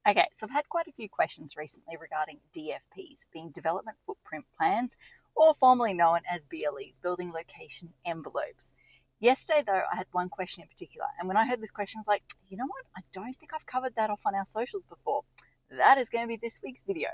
Okay, so I've had quite a few questions recently regarding DFPs, being development footprint plans, or formerly known as BLEs, building location envelopes. Yesterday, though, I had one question in particular, and when I heard this question, I was like, you know what? I don't think I've covered that off on our socials before. That is going to be this week's video.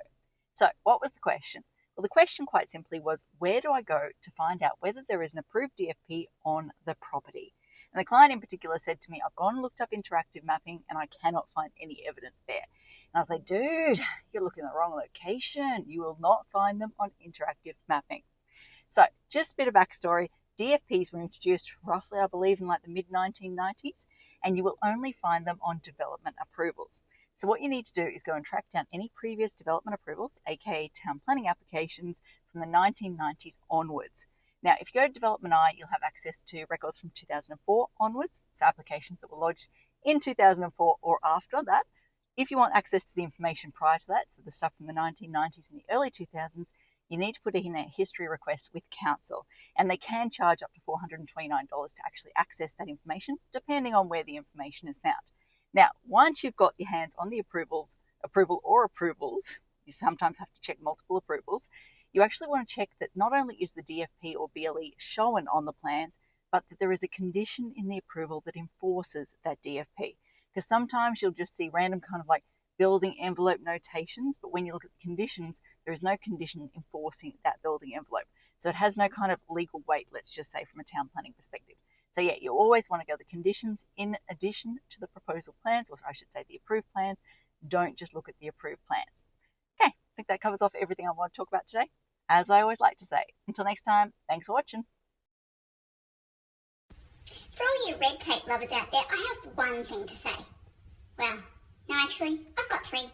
So, what was the question? Well, the question quite simply was, where do I go to find out whether there is an approved DFP on the property? And the client in particular said to me, I've gone and looked up interactive mapping and I cannot find any evidence there. And I was like, dude, you're looking at the wrong location. You will not find them on interactive mapping. So just a bit of backstory. DFPs were introduced roughly, I believe, in like the mid 1990s, and you will only find them on development approvals. So what you need to do is go and track down any previous development approvals, aka town planning applications from the 1990s onwards. Now, if you go to Development Eye, you'll have access to records from 2004 onwards, so applications that were lodged in 2004 or after that. If you want access to the information prior to that, so the stuff from the 1990s and the early 2000s, you need to put in a history request with council, and they can charge up to $429 to actually access that information, depending on where the information is found. Now, once you've got your hands on the approval or approvals, you sometimes have to check multiple approvals, you actually want to check that not only is the DFP or BLE shown on the plans, but that there is a condition in the approval that enforces that DFP. Because sometimes you'll just see random kind of like building envelope notations, but when you look at the conditions, there is no condition enforcing that building envelope. So it has no kind of legal weight, let's just say, from a town planning perspective. So yeah, you always want to go the conditions in addition to the proposal plans, or I should say the approved plans. Don't just look at the approved plans. Okay, I think that covers off everything I want to talk about today. As I always like to say, until next time, thanks for watching. For all you red tape lovers out there, I have one thing to say. Well, no, actually, I've got three.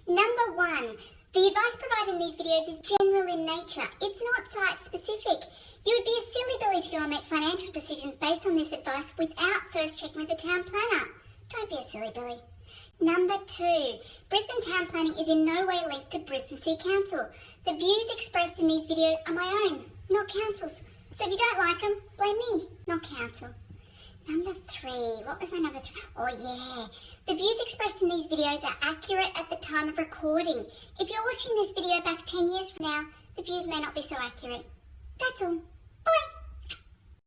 Number one, the advice provided in these videos is general in nature. It's not site-specific. You would be a silly Billy to go and make financial decisions based on this advice without first checking with the town planner. Don't be a silly Billy. Number two, Brisbane town planning is in no way linked to Brisbane City Council. The views expressed in these videos are my own, not council's. So if you don't like them, blame me, not council. Number three, what was my number three? Oh yeah, the views expressed in these videos are accurate at the time of recording. If you're watching this video back 10 years from now, the views may not be so accurate. That's all.